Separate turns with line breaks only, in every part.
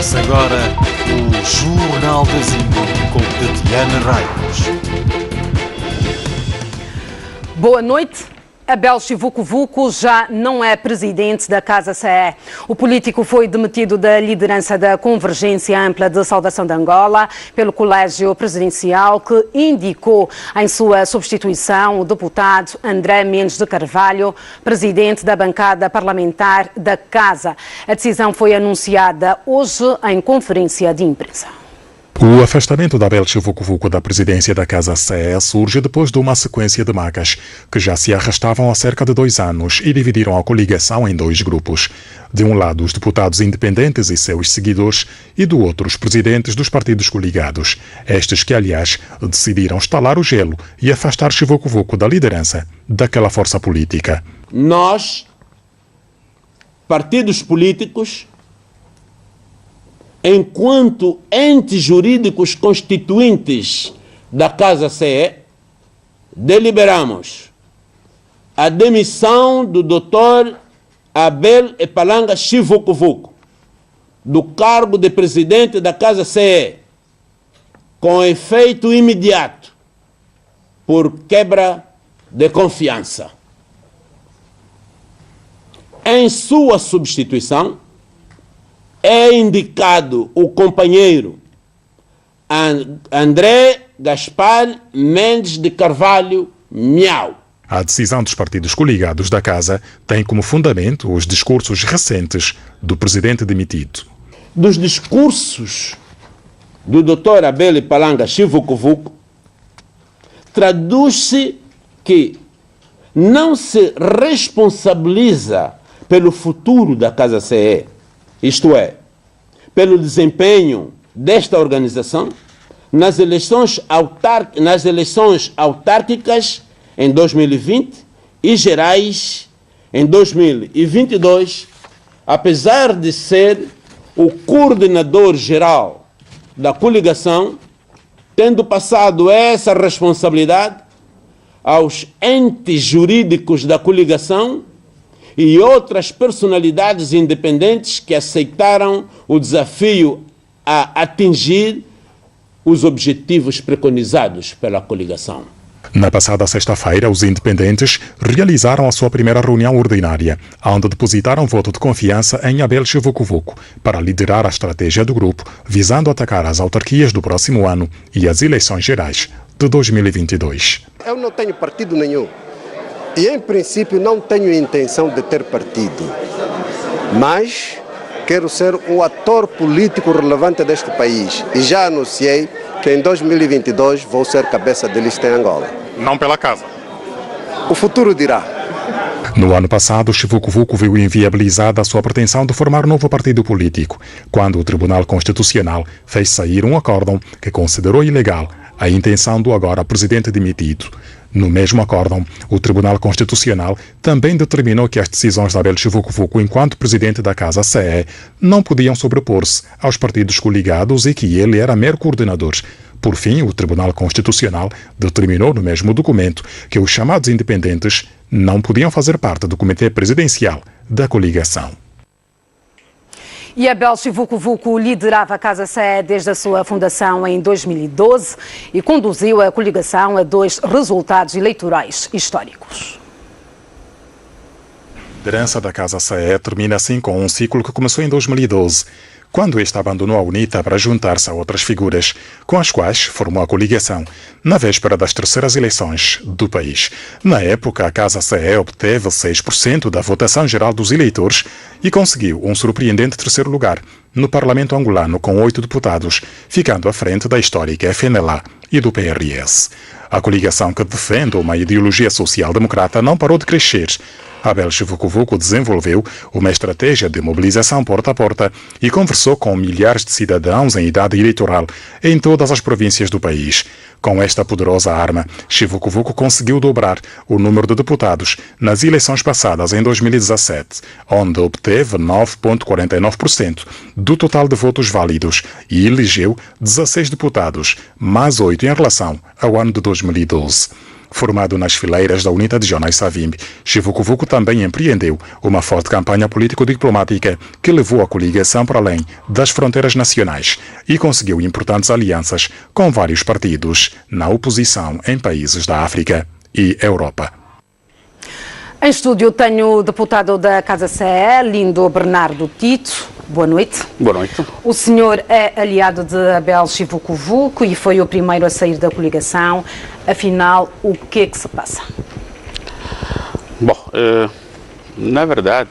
Começa agora o Jornal das Índias com Tatiana Raios.
Boa noite. Abel Chivucovuco já não é presidente da Casa CE. O político foi demitido da liderança da Convergência Ampla de Salvação de Angola pelo Colégio Presidencial, que indicou em sua substituição o deputado André Mendes de Carvalho, presidente da bancada parlamentar da Casa. A decisão foi anunciada hoje em conferência de imprensa.
O afastamento de Abel Chivucovuco da presidência da Casa CE surge depois de uma sequência de macas que já se arrastavam há cerca de 2 anos e dividiram a coligação em 2 grupos. De um lado, os deputados independentes e seus seguidores, e do outro, os presidentes dos partidos coligados. Estes que, aliás, decidiram estalar o gelo e afastar Chivucovuco da liderança daquela força política.
Nós, partidos políticos, enquanto entes jurídicos constituintes da Casa CE, deliberamos a demissão do Dr. Abel Epalanga Chivucovuco do cargo de presidente da Casa CE, com efeito imediato, por quebra de confiança. Em sua substituição, é indicado o companheiro André Gaspar Mendes de Carvalho Miau.
A decisão dos partidos coligados da Casa tem como fundamento os discursos recentes do presidente demitido.
Dos discursos do Dr. Abel Epalanga Chivucovuco, traduz-se que não se responsabiliza pelo futuro da Casa CE, isto é, pelo desempenho desta organização nas eleições autárquicas em 2020 e gerais em 2022, apesar de ser o coordenador geral da coligação, tendo passado essa responsabilidade aos entes jurídicos da coligação e outras personalidades independentes que aceitaram o desafio a atingir os objetivos preconizados pela coligação.
Na passada sexta-feira, os independentes realizaram a sua primeira reunião ordinária, onde depositaram voto de confiança em Abel Chivucovuco para liderar a estratégia do grupo, visando atacar as autarquias do próximo ano e as eleições gerais de 2022.
Eu não tenho partido nenhum. E, em princípio, não tenho intenção de ter partido, mas quero ser um ator político relevante deste país. E já anunciei que em 2022 vou ser cabeça de lista em Angola.
Não pela Casa.
O futuro dirá.
No ano passado, Chivucovuco viu inviabilizada a sua pretensão de formar novo partido político, quando o Tribunal Constitucional fez sair um acórdão que considerou ilegal a intenção do agora presidente demitido. No mesmo acórdão, o Tribunal Constitucional também determinou que as decisões de Abel Chivucovuco enquanto presidente da Casa CE não podiam sobrepor-se aos partidos coligados e que ele era mero coordenador. Por fim, o Tribunal Constitucional determinou no mesmo documento que os chamados independentes não podiam fazer parte do Comitê Presidencial da coligação.
E Abel Chivucovuco liderava a Casa CE desde a sua fundação em 2012 e conduziu a coligação a 2 resultados eleitorais históricos.
A liderança da Casa CE termina assim com um ciclo que começou em 2012, quando este abandonou a UNITA para juntar-se a outras figuras, com as quais formou a coligação, na véspera das terceiras eleições do país. Na época, a Casa CE obteve 6% da votação geral dos eleitores e conseguiu um surpreendente terceiro lugar no Parlamento angolano com 8 deputados, ficando à frente da histórica FNLA e do PRS. A coligação que defende uma ideologia social-democrata não parou de crescer. Abel Chivucovuco desenvolveu uma estratégia de mobilização porta a porta e conversou com milhares de cidadãos em idade eleitoral em todas as províncias do país. Com esta poderosa arma, Chivucovuco conseguiu dobrar o número de deputados nas eleições passadas em 2017, onde obteve 9,49% do total de votos válidos e elegeu 16 deputados, mais 8 em relação ao ano de 2012. Formado nas fileiras da UNITA de Jonas Savimbi, Chivukuvuku também empreendeu uma forte campanha político-diplomática que levou a coligação para além das fronteiras nacionais e conseguiu importantes alianças com vários partidos na oposição em países da África e Europa.
Em estúdio tenho o deputado da Casa CE, Lindo Bernardo Tito. Boa noite.
Boa noite.
O senhor é aliado de Abel Chivukuvuku e foi o primeiro a sair da coligação. Afinal, o que é que se passa?
Bom, na verdade,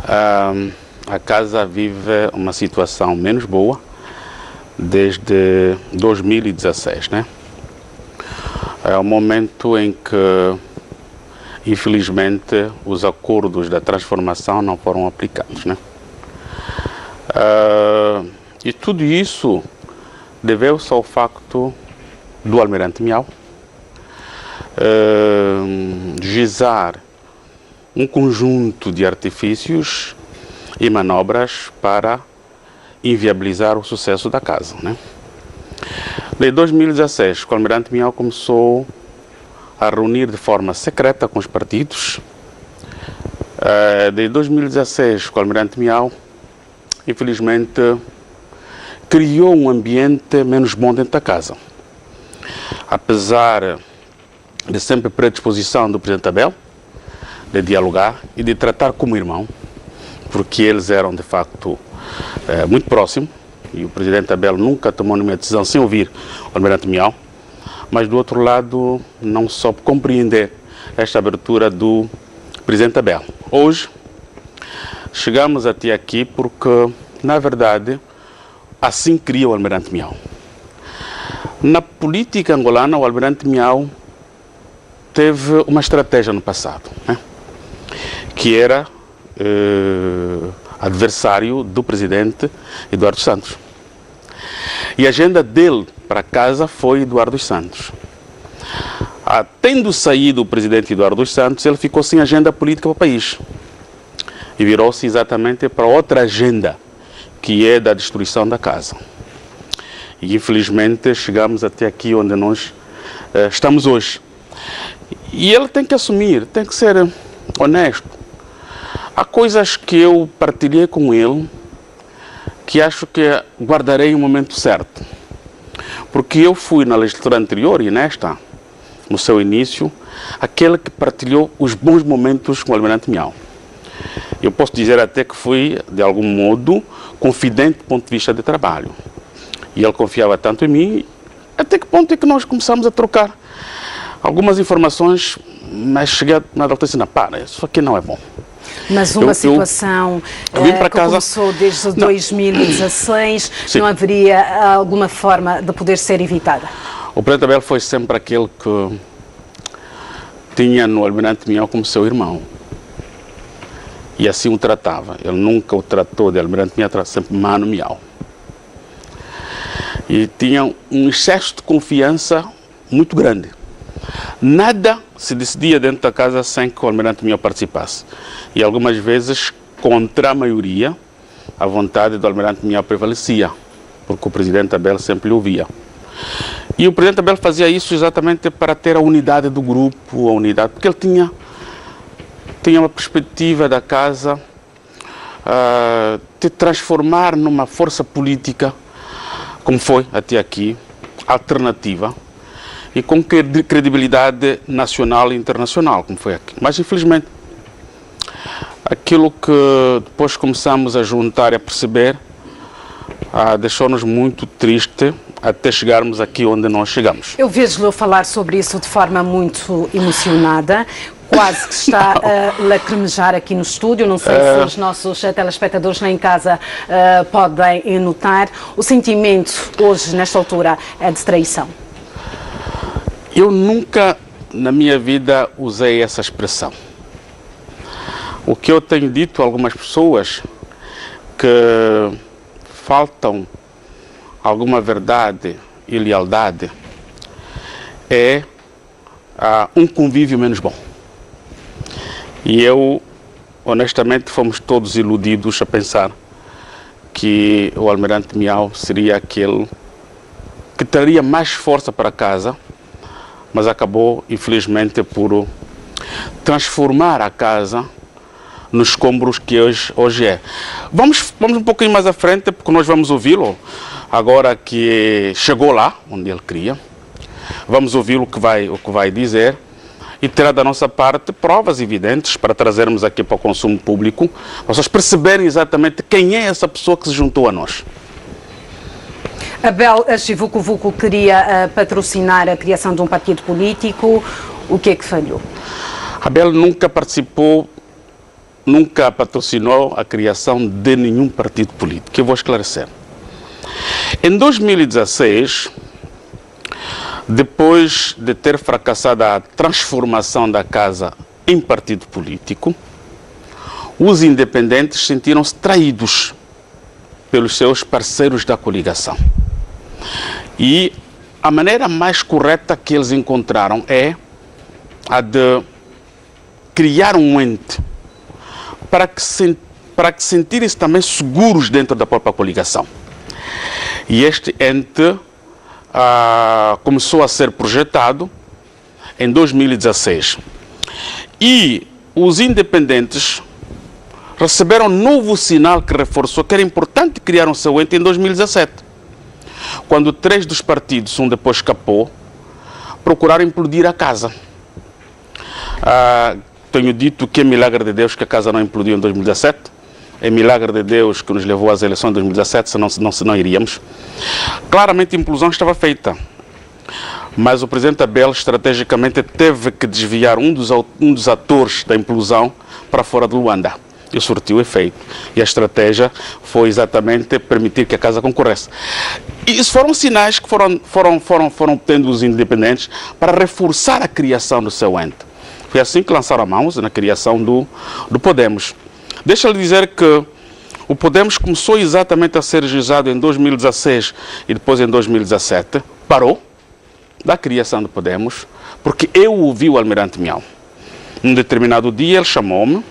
a Casa vive uma situação menos boa desde 2016, né? É o momento em que, infelizmente, os acordos da transformação não foram aplicados, né? E tudo isso deveu-se ao facto do Almirante Miau gizar um conjunto de artifícios e manobras para inviabilizar o sucesso da Casa, né? Desde 2016, o Almirante Miau começou a reunir de forma secreta com os partidos. Desde 2016, o Almirante Miau, infelizmente, criou um ambiente menos bom dentro da Casa. Apesar de sempre predisposição do Presidente Abel de dialogar e de tratar como irmão, porque eles eram, de facto, muito próximos, e o Presidente Abel nunca tomou nenhuma decisão sem ouvir o Almirante Miau, mas, do outro lado, não soube compreender esta abertura do Presidente Abel. Hoje, chegamos até aqui porque, na verdade, assim cria o Almirante Miau. Na política angolana, o Almirante Miau teve uma estratégia no passado, né? Que era adversário do presidente Eduardo Santos. E a agenda dele para casa foi Eduardo Santos. Tendo saído o presidente Eduardo Santos, ele ficou sem agenda política para o país. E virou-se exatamente para outra agenda, que é da destruição da Casa. E infelizmente chegamos até aqui onde nós estamos hoje. E ele tem que assumir, tem que ser honesto. Há coisas que eu partilhei com ele que acho que guardarei o momento certo. Porque eu fui na legislatura anterior e nesta, no seu início, aquele que partilhou os bons momentos com o Almirante Miau. Eu posso dizer até que fui, de algum modo, confidente do ponto de vista de trabalho. E ele confiava tanto em mim, até que ponto é que nós começamos a trocar algumas informações, mas cheguei na altura assim, para, isso aqui não é bom.
Mas uma situação que
casa...
começou desde 2016, não haveria alguma forma de poder ser evitada?
O Presidente Abel foi sempre aquele que tinha no Almirante Miau como seu irmão. E assim o tratava. Ele nunca o tratou de Almirante Miau, tratou sempre Mano Miau. E tinha um excesso de confiança muito grande. Nada se decidia dentro da Casa sem que o Almirante Miau participasse. E algumas vezes, contra a maioria, a vontade do Almirante Miau prevalecia, porque o Presidente Abel sempre lhe ouvia. E o Presidente Abel fazia isso exatamente para ter a unidade do grupo, a unidade, porque ele tinha uma perspectiva da Casa de transformar numa força política, como foi até aqui, alternativa, e com credibilidade nacional e internacional, como foi aqui. Mas, infelizmente, aquilo que depois começamos a juntar e a perceber deixou-nos muito triste até chegarmos aqui onde nós chegamos.
Eu vejo-lhe falar sobre isso de forma muito emocionada, quase que está a lacrimejar aqui no estúdio. Não sei se os nossos telespectadores lá em casa podem notar. O sentimento hoje, nesta altura, é de traição.
Eu nunca na minha vida usei essa expressão. O que eu tenho dito a algumas pessoas que faltam alguma verdade e lealdade é um convívio menos bom. E eu, honestamente, fomos todos iludidos a pensar que o Almirante Miau seria aquele que traria mais força para casa mas acabou, infelizmente, por transformar a casa nos escombros que hoje é. Vamos um pouquinho mais à frente, porque nós vamos ouvi-lo, agora que chegou lá, onde ele queria. Vamos ouvir o que vai dizer e terá da nossa parte provas evidentes para trazermos aqui para o consumo público, para vocês perceberem exatamente quem é essa pessoa que se juntou a nós.
Abel Chivuco Vuco queria patrocinar a criação de um partido político. O que é que falhou?
Abel nunca patrocinou a criação de nenhum partido político. Eu vou esclarecer. Em 2016, depois de ter fracassado a transformação da casa em partido político, os independentes sentiram-se traídos pelos seus parceiros da coligação. E a maneira mais correta que eles encontraram é a de criar um ente para que sentirem-se também seguros dentro da própria coligação. E este ente começou a ser projetado em 2016. E os independentes receberam um novo sinal que reforçou que era importante criar um seu ente em 2017. Quando 3 dos partidos, um depois escapou, procuraram implodir a casa. Tenho dito que é milagre de Deus que a casa não implodiu em 2017. É milagre de Deus que nos levou às eleições de 2017, senão iríamos. Claramente a implosão estava feita. Mas o presidente Abel estrategicamente teve que desviar um dos atores da implosão para fora de Luanda. E surtiu efeito. E a estratégia foi exatamente permitir que a casa concorresse. E isso foram sinais que foram tendo os independentes para reforçar a criação do seu ente. Foi assim que lançaram a mãos na criação do Podemos. Deixa-lhe dizer que o Podemos começou exatamente a ser registrado em 2016 e depois em 2017. Parou da criação do Podemos, porque eu ouvi o Almirante Miau. Num determinado dia ele chamou-me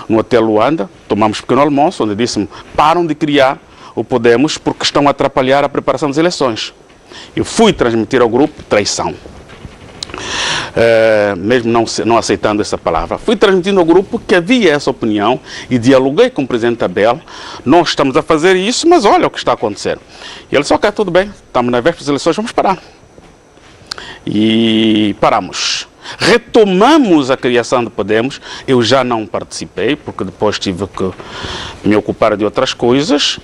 no Hotel Luanda, tomamos um pequeno almoço, onde disse-me: param de criar o Podemos porque estão a atrapalhar a preparação das eleições. Eu fui transmitir ao grupo traição. Mesmo não aceitando essa palavra, fui transmitindo ao grupo que havia essa opinião e dialoguei com o presidente Abel. Nós estamos a fazer isso, mas olha o que está a acontecer. E ele disse: ok, tudo bem, estamos na véspera das eleições, vamos parar. E paramos. Retomamos a criação do Podemos. Eu já não participei, porque depois tive que me ocupar de outras coisas,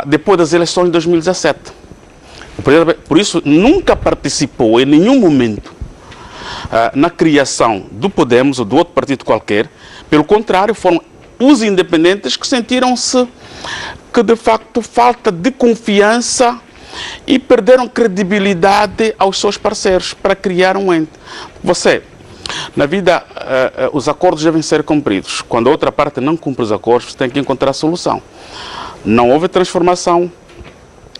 depois das eleições de 2017. Por isso, nunca participou em nenhum momento na criação do Podemos ou de outro partido qualquer. Pelo contrário, foram os independentes que sentiram-se que, de facto, falta de confiança e perderam credibilidade aos seus parceiros para criar um ente. Na vida, os acordos devem ser cumpridos. Quando a outra parte não cumpre os acordos, você tem que encontrar a solução. Não houve transformação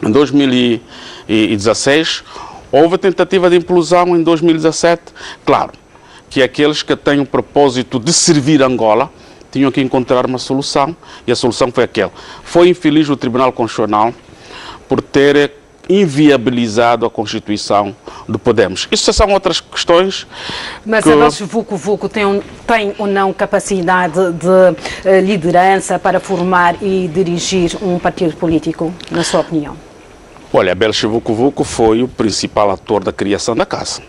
em 2016, houve tentativa de implosão em 2017. Claro que aqueles que têm o propósito de servir Angola tinham que encontrar uma solução, e a solução foi aquela. Foi infeliz o Tribunal Constitucional por ter inviabilizado a Constituição do Podemos. Isso são outras questões.
Mas Abel Chivuco Vuco tem ou não capacidade de liderança para formar e dirigir um partido político, na sua opinião?
Olha, Abel Chivuco Vuco foi o principal ator da criação da casa.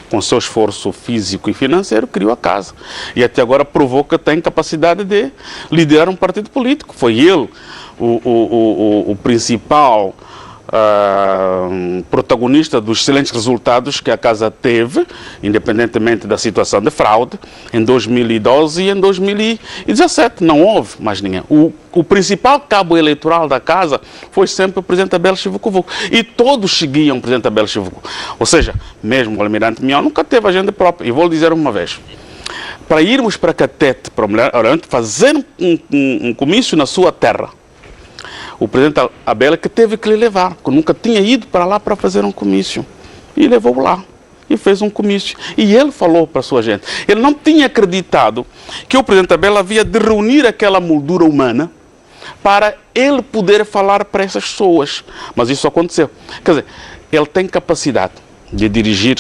Com seu esforço físico e financeiro, criou a casa. E até agora provou que tem capacidade de liderar um partido político. Foi ele o principal protagonista dos excelentes resultados que a casa teve, independentemente da situação de fraude, em 2012 e em 2017. Não houve mais ninguém. O principal cabo eleitoral da casa foi sempre o presidente Abel Chivuco Vuco. E todos seguiam o presidente Abel Chivuco. Ou seja, mesmo o Almirante Miau nunca teve agenda própria. E vou lhe dizer uma vez: para irmos para Catete, para o Almirante, fazer um comício na sua terra, o presidente Abel que teve que lhe levar, porque nunca tinha ido para lá para fazer um comício. E levou-o lá. E fez um comício. E ele falou para a sua gente. Ele não tinha acreditado que o presidente Abel havia de reunir aquela moldura humana para ele poder falar para essas pessoas. Mas isso aconteceu. Quer dizer, ele tem capacidade de dirigir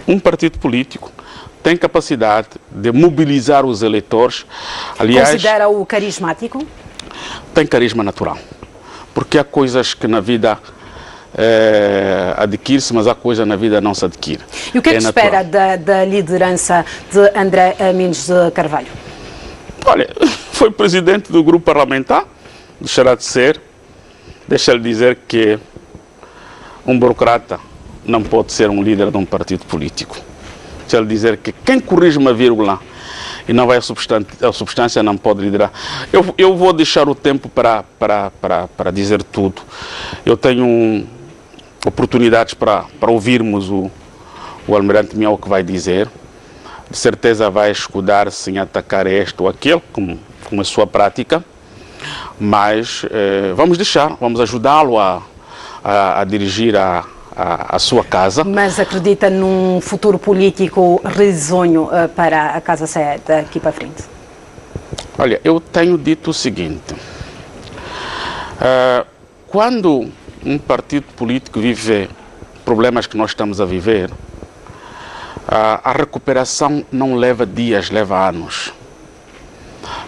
Um partido político tem capacidade de mobilizar os eleitores. Aliás,
considera-o carismático?
Tem carisma natural. Porque há coisas que na vida adquire-se, mas há coisas na vida não se adquire.
E o que é que espera da liderança de André Mendes de Carvalho?
Olha, foi presidente do grupo parlamentar, deixará de ser. Deixa-lhe dizer que um burocrata não pode ser um líder de um partido político. Deixa-lhe dizer que quem corrige uma vírgula e não vai a substância não pode liderar. Eu vou deixar o tempo para dizer tudo. Eu tenho oportunidades para ouvirmos o Almirante Miao que vai dizer. De certeza vai escudar-se em atacar este ou aquele, como a sua prática. Mas vamos ajudá-lo a dirigir a sua casa.
Mas acredita num futuro político risonho para a Casa CE daqui para frente?
Olha, eu tenho dito o seguinte. Quando um partido político vive problemas que nós estamos a viver, a recuperação não leva dias, leva anos.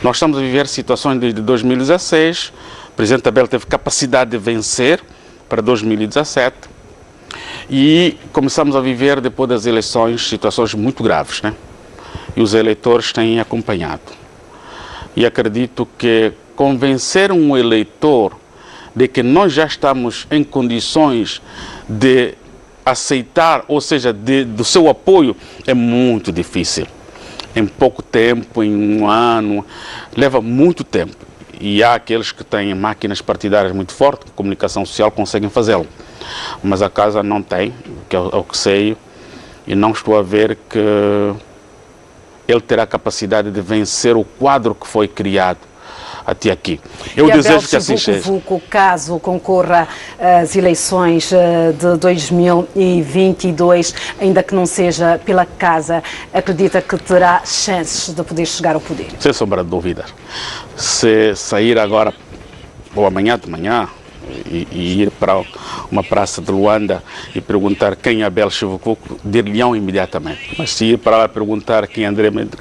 Nós estamos a viver situações desde 2016, o presidente Abel teve capacidade de vencer para 2017 e começamos a viver depois das eleições situações muito graves, né? E os eleitores têm acompanhado. E acredito que convencer um eleitor de que nós já estamos em condições de aceitar, ou seja, do seu apoio, é muito difícil. Em pouco tempo, em um ano, leva muito tempo. E há aqueles que têm máquinas partidárias muito fortes, que a comunicação social conseguem fazê-lo. Mas a Casa não tem, que é o que sei, e não estou a ver que ele terá capacidade de vencer o quadro que foi criado até aqui. Eu desejo que assim seja.
Caso concorra às eleições de 2022, ainda que não seja pela Casa, acredita que terá chances de poder chegar ao poder?
Sem sombra de dúvidas. Se sair agora ou amanhã de manhã e ir para uma praça de Luanda e perguntar quem é Abel Chivucuvuco, dir-lhe-ão imediatamente. Mas se ir para lá perguntar quem é André Mendes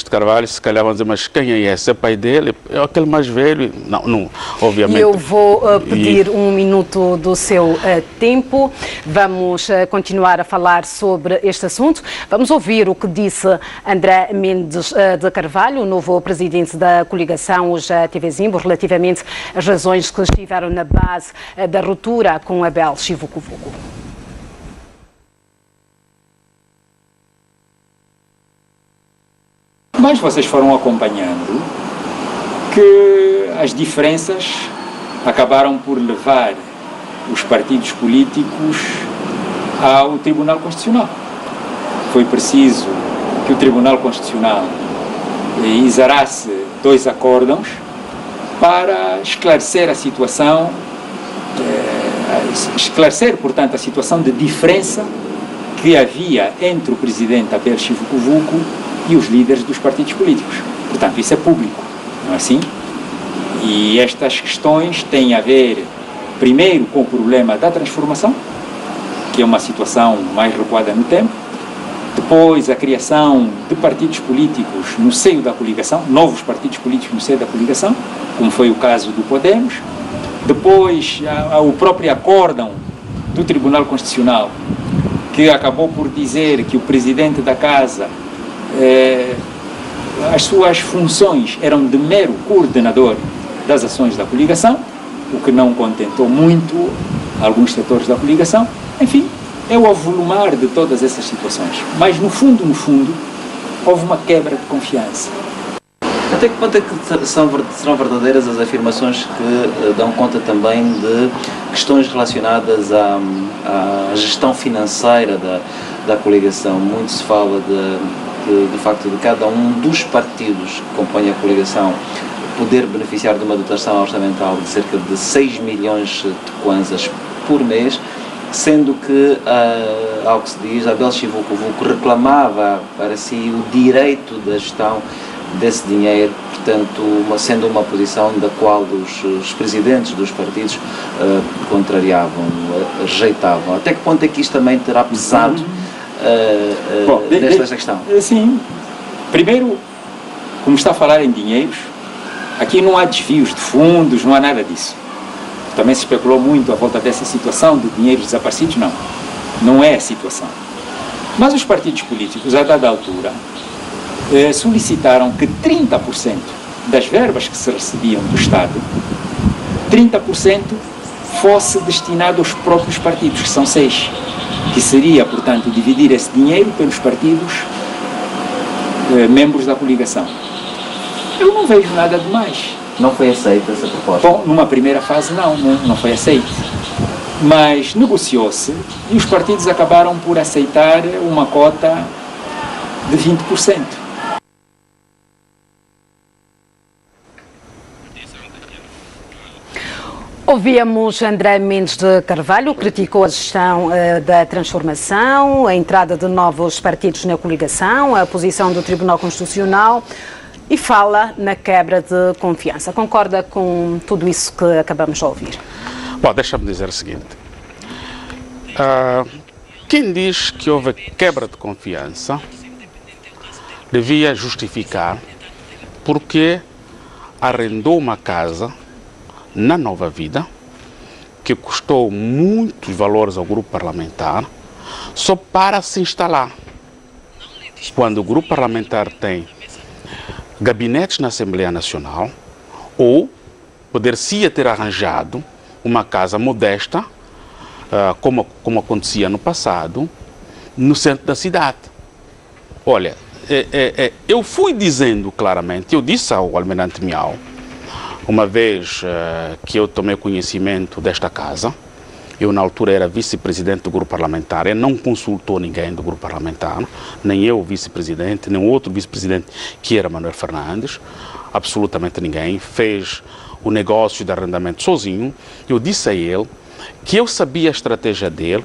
de Carvalho, se calhar vão dizer, mas quem é esse? É pai dele? É aquele mais velho? Não, obviamente.
Eu vou pedir um minuto do seu tempo. Vamos continuar a falar sobre este assunto. Vamos ouvir o que disse André Mendes de Carvalho, o novo presidente da coligação, hoje a TV Zimbo, relativamente às razões que estiveram na base da ruptura com Abel Chivucuvuco.
Mas vocês foram acompanhando que as diferenças acabaram por levar os partidos políticos ao Tribunal Constitucional. Foi preciso que o Tribunal Constitucional exarasse 2 acórdãos para esclarecer a situação, portanto, a situação de diferença que havia entre o presidente Abel Chivucuvuco e os líderes dos partidos políticos. Portanto, isso é público, não é assim? E estas questões têm a ver, primeiro, com o problema da transformação, que é uma situação mais recuada no tempo, depois a criação de partidos políticos no seio da coligação, novos partidos políticos no seio da coligação, como foi o caso do Podemos, depois o próprio acórdão do Tribunal Constitucional, que acabou por dizer que o presidente da Casa, as suas funções eram de mero coordenador das ações da coligação, o que não contentou muito alguns setores da coligação. Enfim, é o avolumar de todas essas situações. Mas, no fundo, houve uma quebra de confiança.
Até que ponto é que serão verdadeiras as afirmações que dão conta também de questões relacionadas à gestão financeira da coligação? Muito se fala do facto de cada um dos partidos que compõem a coligação poder beneficiar de uma dotação orçamental de cerca de 6 milhões de kwanzas por mês, sendo que, ao que se diz, Abel Chivucuvuco reclamava para si o direito da gestão desse dinheiro, portanto, sendo uma posição da qual os presidentes dos partidos contrariavam, rejeitavam. Até que ponto é que isto também terá pesado nesta questão?
Sim. Primeiro, como está a falar em dinheiros, aqui não há desvios de fundos, não há nada disso. Também se especulou muito à volta dessa situação de dinheiros desaparecidos. Não é a situação. Mas os partidos políticos, a dada altura, solicitaram que 30% das verbas que se recebiam do Estado, 30% fosse destinado aos próprios partidos, que são 6, que seria, portanto, dividir esse dinheiro pelos partidos membros da coligação. Eu não vejo nada de mais.
Não foi aceita essa proposta?
Bom, numa primeira fase não foi aceito. Mas negociou-se e os partidos acabaram por aceitar uma cota de 20%.
Ouvíamos André Mendes de Carvalho, criticou a gestão da transformação, a entrada de novos partidos na coligação, a posição do Tribunal Constitucional e fala na quebra de confiança. Concorda com tudo isso que acabamos de ouvir?
Bom, deixa-me dizer o seguinte. Quem diz que houve quebra de confiança devia justificar porque arrendou uma casa na Nova Vida que custou muitos valores ao grupo parlamentar só para se instalar. Quando o grupo parlamentar tem gabinetes na Assembleia Nacional, ou poder-se ter arranjado uma casa modesta, como acontecia no passado, no centro da cidade. Olha, eu fui dizendo claramente, eu disse ao Almirante Miau, uma vez que eu tomei conhecimento desta casa, eu na altura era vice-presidente do grupo parlamentar, ele não consultou ninguém do grupo parlamentar, nem eu, vice-presidente, nem o outro vice-presidente, que era Manuel Fernandes, absolutamente ninguém, fez o negócio de arrendamento sozinho. Eu disse a ele que eu sabia a estratégia dele,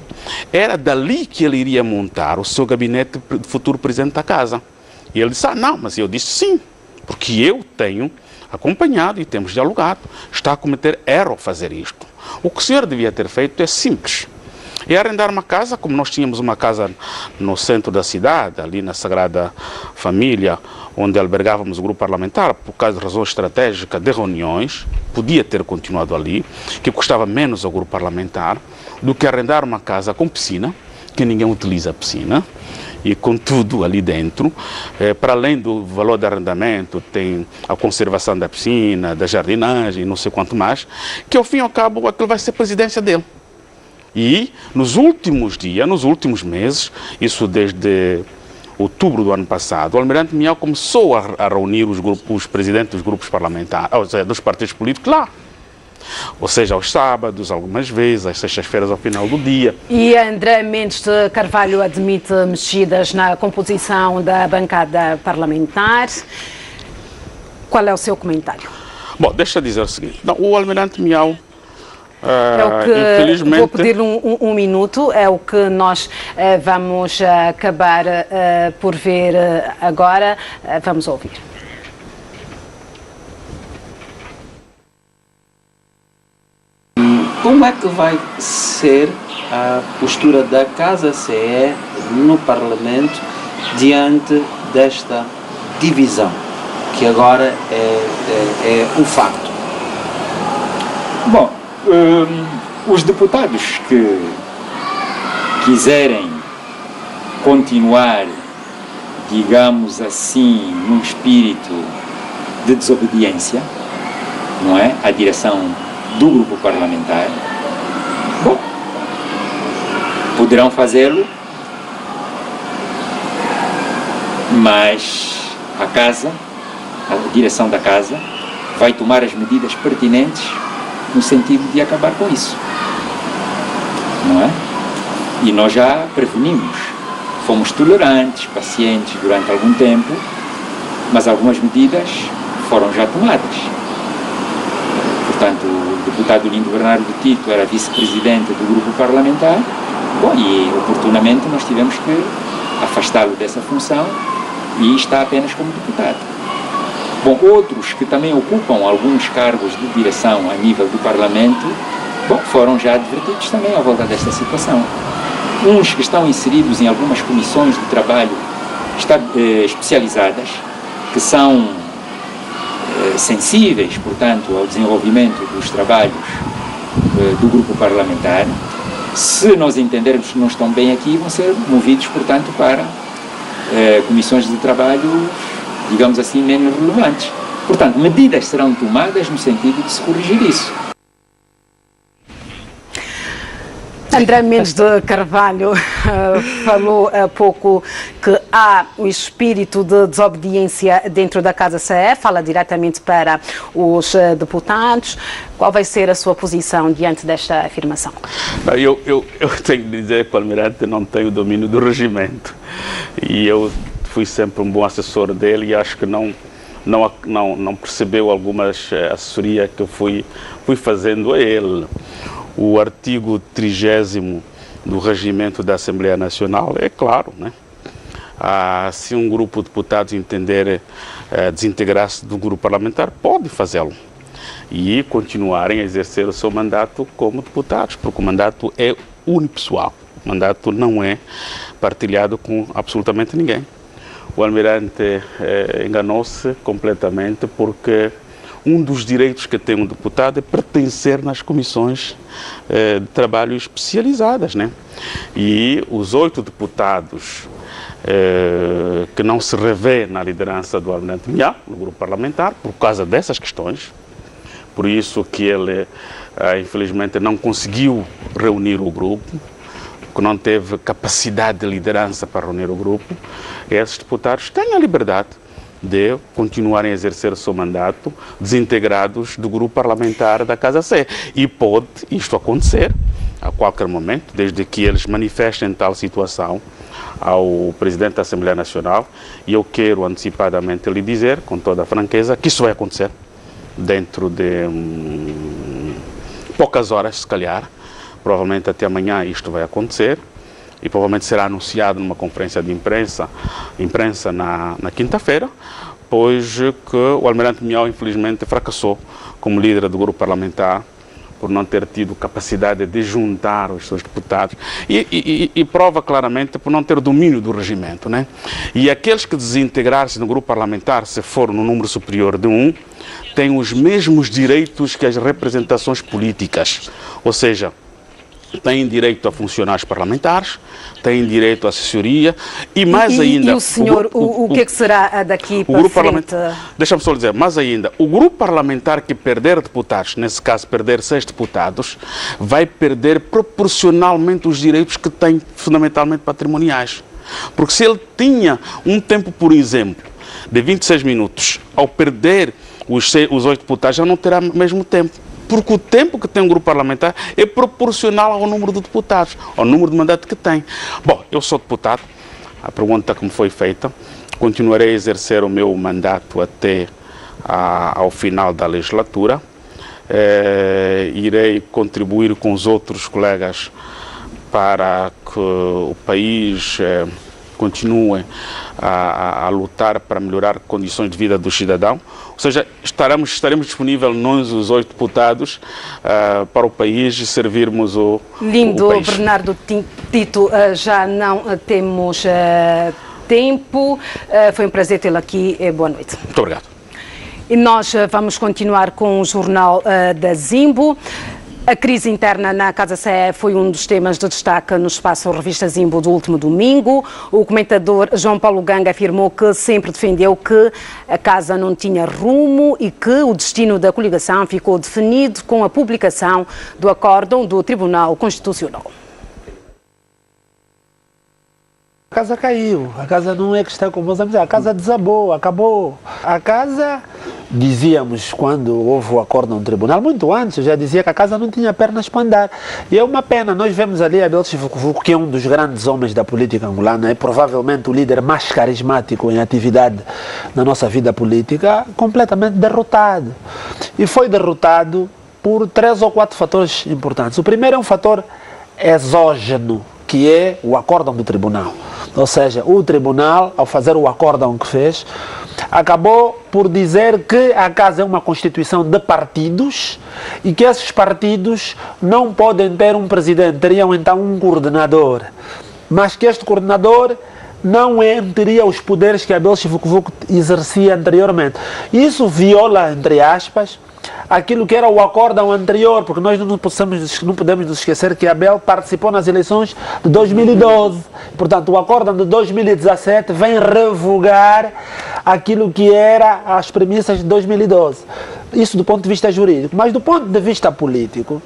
era dali que ele iria montar o seu gabinete de futuro presidente da casa. E ele disse, não, mas eu disse sim, porque eu tenho acompanhado e temos dialogado, está a cometer erro fazer isto. O que o senhor devia ter feito é simples, é arrendar uma casa, como nós tínhamos uma casa no centro da cidade, ali na Sagrada Família, onde albergávamos o grupo parlamentar, por causa de razões estratégicas de reuniões, podia ter continuado ali, que custava menos ao grupo parlamentar, do que arrendar uma casa com piscina, que ninguém utiliza a piscina, e com tudo ali dentro. Para além do valor de arrendamento, tem a conservação da piscina, da jardinagem, não sei quanto mais, que ao fim e ao cabo aquilo vai ser a presidência dele. E nos últimos dias, nos últimos meses, isso desde outubro do ano passado, o Almirante Miau começou a reunir os presidentes dos grupos parlamentares, ou seja, dos partidos políticos lá. Ou seja, aos sábados, algumas vezes, às sextas-feiras ao final do dia.
E André Mendes de Carvalho admite mexidas na composição da bancada parlamentar. Qual é o seu comentário?
Bom, deixa eu dizer o seguinte. Não, o Almirante Miau,
é o que,
infelizmente...
Vou pedir um minuto, é o que nós vamos acabar por ver agora. Vamos ouvir.
Como é que vai ser a postura da Casa CE no Parlamento diante desta divisão, que agora é um facto?
Bom, os deputados que quiserem continuar, digamos assim, num espírito de desobediência, não é? À direção do grupo parlamentar, bom, poderão fazê-lo, mas a Casa, a direção da Casa, vai tomar as medidas pertinentes no sentido de acabar com isso, não é? E nós já prevenimos, fomos tolerantes, pacientes durante algum tempo, mas algumas medidas foram já tomadas. Portanto, o deputado Lindo Bernardo Tito era vice-presidente do grupo parlamentar, bom, e oportunamente nós tivemos que afastá-lo dessa função e está apenas como deputado. Bom, outros que também ocupam alguns cargos de direção a nível do Parlamento, bom, foram já advertidos também à volta desta situação. Uns que estão inseridos em algumas comissões de trabalho especializadas, que são sensíveis, portanto, ao desenvolvimento dos trabalhos do grupo parlamentar, se nós entendermos que não estão bem aqui, vão ser movidos, portanto, para comissões de trabalho, digamos assim, menos relevantes. Portanto, medidas serão tomadas no sentido de se corrigir isso.
André Mendes de Carvalho falou há pouco que há o espírito de desobediência dentro da Casa CE, fala diretamente para os deputados. Qual vai ser a sua posição diante desta afirmação?
Eu tenho de dizer que o Almirante não tem o domínio do regimento e eu fui sempre um bom assessor dele e acho que não percebeu algumas assessorias que eu fui fazendo a ele. O artigo 30º do Regimento da Assembleia Nacional é claro, né? Se um grupo de deputados entender desintegrar-se do grupo parlamentar, pode fazê-lo e continuarem a exercer o seu mandato como deputados, porque o mandato é unipessoal, o mandato não é partilhado com absolutamente ninguém. O Almirante enganou-se completamente porque um dos direitos que tem um deputado é pertencer nas comissões de trabalho especializadas, né? E os 8 deputados que não se revê na liderança do Almirante Miá, no grupo parlamentar, por causa dessas questões, por isso que ele, infelizmente, não conseguiu reunir o grupo, que não teve capacidade de liderança para reunir o grupo, esses deputados têm a liberdade de continuarem a exercer o seu mandato desintegrados do grupo parlamentar da Casa C. E pode isto acontecer a qualquer momento, desde que eles manifestem tal situação ao Presidente da Assembleia Nacional, e eu quero antecipadamente lhe dizer, com toda a franqueza, que isso vai acontecer dentro de poucas horas, se calhar, provavelmente até amanhã isto vai acontecer, e provavelmente será anunciado numa conferência de imprensa na quinta-feira, pois que o Almirante Miau, infelizmente, fracassou como líder do grupo parlamentar por não ter tido capacidade de juntar os seus deputados e prova claramente por não ter domínio do regimento, né? E aqueles que desintegrar-se no grupo parlamentar, se for no número superior de 1, têm os mesmos direitos que as representações políticas, ou seja, têm direito a funcionários parlamentares, têm direito à assessoria e mais ainda...
E o senhor, o que é que será daqui para frente?
Deixa-me só dizer, mais ainda, o grupo parlamentar que perder deputados, nesse caso perder 6 deputados, vai perder proporcionalmente os direitos que tem, fundamentalmente patrimoniais. Porque se ele tinha um tempo, por exemplo, de 26 minutos, ao perder os 8 deputados, já não terá o mesmo tempo. Porque o tempo que tem um grupo parlamentar é proporcional ao número de deputados, ao número de mandato que tem. Bom, eu sou deputado, a pergunta que me foi feita, continuarei a exercer o meu mandato até ao final da legislatura, irei contribuir com os outros colegas para que o país continue a lutar para melhorar condições de vida do cidadão. Ou seja, estaremos disponíveis nós, os 8 deputados, para o país e servirmos o país.
Bernardo Tito, já não temos tempo. Foi um prazer tê-lo aqui. Boa noite.
Muito obrigado.
E nós vamos continuar com o Jornal da Zimbo. A crise interna na Casa CE foi um dos temas de destaque no espaço Revista Zimbo do último domingo. O comentador João Paulo Ganga afirmou que sempre defendeu que a Casa não tinha rumo e que o destino da coligação ficou definido com a publicação do acórdão do Tribunal Constitucional.
A Casa caiu, a Casa não é que está como vamos dizer, a Casa desabou, acabou. A Casa, dizíamos quando houve o acordo no tribunal, muito antes, eu já dizia que a Casa não tinha pernas para andar. E é uma pena, nós vemos ali Abel Chivukuvuku, que é um dos grandes homens da política angolana, é provavelmente o líder mais carismático em atividade na nossa vida política, completamente derrotado. E foi derrotado por 3 ou 4 fatores importantes. O primeiro é um fator exógeno, que é o acórdão do tribunal. Ou seja, o tribunal, ao fazer o acórdão que fez, acabou por dizer que a casa é uma constituição de partidos e que esses partidos não podem ter um presidente, teriam então um coordenador, mas que este coordenador não teria os poderes que Abel Chivukuvuku exercia anteriormente. Isso viola, entre aspas, aquilo que era o acórdão anterior, porque nós não podemos nos esquecer que Abel participou nas eleições de 2012. Portanto, o acórdão de 2017 vem revogar aquilo que era as premissas de 2012. Isso do ponto de vista jurídico. Mas do ponto de vista político,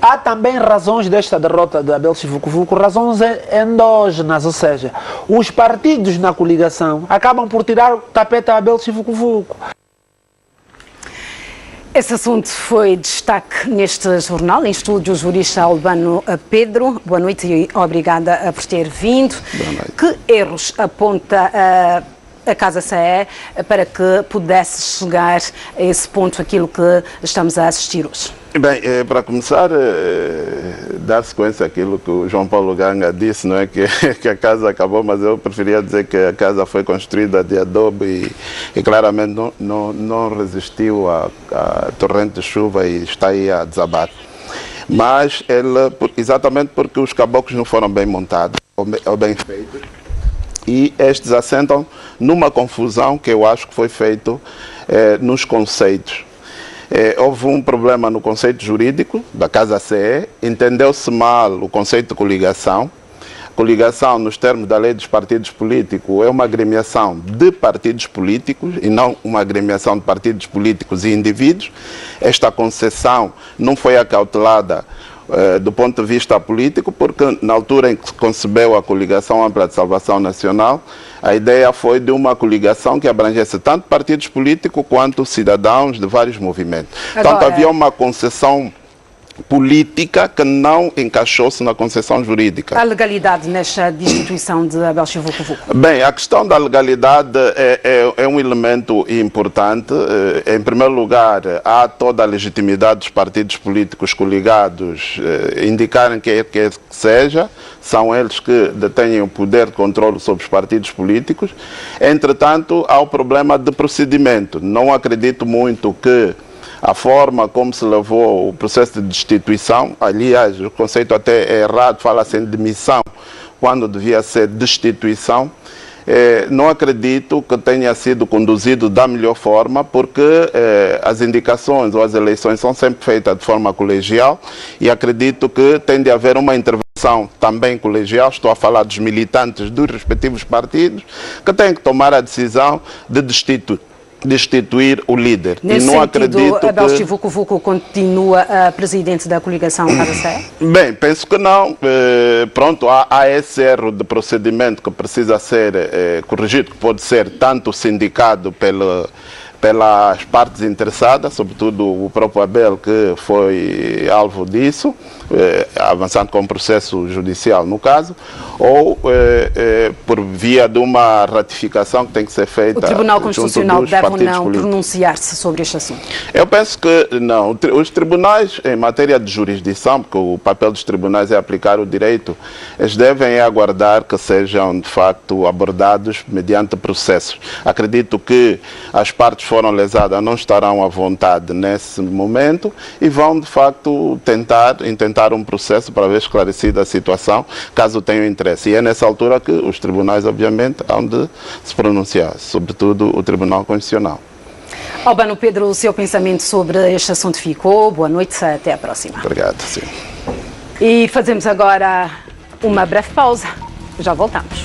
há também razões desta derrota de Abel Chivukuvuku, razões endógenas, ou seja, os partidos na coligação acabam por tirar o tapete a Abel Chivukuvuku.
Esse assunto foi destaque neste jornal. Em estúdio, o jurista Albano Pedro. Boa noite e obrigada por ter vindo. Que erros aponta a Casa CE para que pudesse chegar a esse ponto, aquilo que estamos a assistir hoje?
Bem, para começar, dar sequência àquilo que o João Paulo Ganga disse, não é que a casa acabou, mas eu preferia dizer que a casa foi construída de adobe e claramente não resistiu à torrente de chuva e está aí a desabar. Mas exatamente porque os caboclos não foram bem montados ou bem feitos, e estes assentam numa confusão que eu acho que foi feito nos conceitos. Houve um problema no conceito jurídico da Casa CE, entendeu-se mal o conceito de coligação. Coligação, nos termos da lei dos partidos políticos, é uma agremiação de partidos políticos e não uma agremiação de partidos políticos e indivíduos. Esta concessão não foi acautelada do ponto de vista político, porque na altura em que se concebeu a Coligação Ampla de Salvação Nacional, a ideia foi de uma coligação que abrangesse tanto partidos políticos quanto cidadãos de vários movimentos. Portanto, havia uma concessão política que não encaixou-se na concessão jurídica.
A legalidade nesta destituição de Abel Chivukuvuku?
Bem, a questão da legalidade é um elemento importante. Em primeiro lugar, há toda a legitimidade dos partidos políticos coligados indicarem que seja, são eles que detêm o poder de controle sobre os partidos políticos. Entretanto, há o problema de procedimento. Não acredito muito que a forma como se levou o processo de destituição, aliás, o conceito até é errado, fala-se em demissão, quando devia ser destituição, não acredito que tenha sido conduzido da melhor forma, porque as indicações ou as eleições são sempre feitas de forma colegial e acredito que tem de haver uma intervenção também colegial. Estou a falar dos militantes dos respectivos partidos, que têm que tomar a decisão de destituir o líder.
Nesse
e não
sentido,
acredito
Abel Chivukuvuku continua presidente da coligação Casa CE?
Bem, penso que não. Pronto, há esse erro de procedimento que precisa ser corrigido, que pode ser tanto sindicado pelas partes interessadas, sobretudo o próprio Abel, que foi alvo disso, avançando com o processo judicial no caso, ou por via de uma ratificação que tem que ser feita.
O Tribunal Constitucional deve ou não
políticos
pronunciar-se sobre este assunto?
Eu penso que não. Os tribunais, em matéria de jurisdição, porque o papel dos tribunais é aplicar o direito, eles devem aguardar que sejam, de facto, abordados mediante processos. Acredito que as partes foram lesadas não estarão à vontade nesse momento e vão, de facto, intentar um processo para ver esclarecida a situação, caso tenham interesse. E é nessa altura que os tribunais, obviamente, hão de se pronunciar, sobretudo o Tribunal Constitucional.
Albano Pedro, o seu pensamento sobre este assunto ficou. Boa noite, até a próxima.
Obrigado, sim.
E fazemos agora uma breve pausa. Já voltamos.